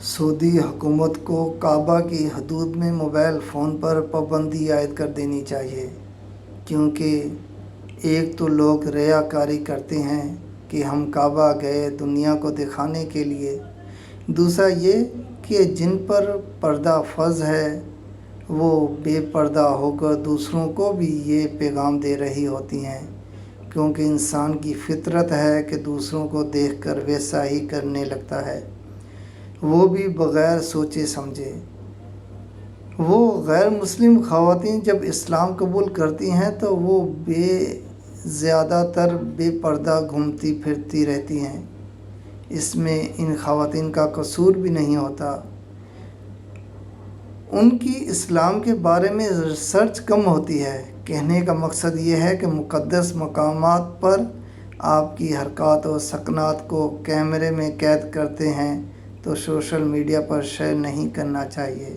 سعودی حکومت کو کعبہ کی حدود میں موبائل فون پر پابندی عائد کر دینی چاہیے، کیونکہ ایک تو لوگ ریاکاری کرتے ہیں کہ ہم کعبہ گئے دنیا کو دکھانے کے لیے، دوسرا یہ کہ جن پر پردہ فرض ہے وہ بے پردہ ہو کر دوسروں کو بھی یہ پیغام دے رہی ہوتی ہیں، کیونکہ انسان کی فطرت ہے کہ دوسروں کو دیکھ کر ویسا ہی کرنے لگتا ہے، وہ بھی بغیر سوچے سمجھے۔ وہ غیر مسلم خواتین جب اسلام قبول کرتی ہیں تو وہ زیادہ تر بے پردہ گھومتی پھرتی رہتی ہیں، اس میں ان خواتین کا قصور بھی نہیں ہوتا۔ ان کی اسلام کے بارے میں ریسرچ کم ہوتی ہے۔ کہنے کا مقصد یہ ہے کہ مقدس مقامات پر آپ کی حرکات و سکنات کو کیمرے میں قید کرتے ہیں تو سوشل میڈیا پر شیئر نہیں کرنا چاہیے۔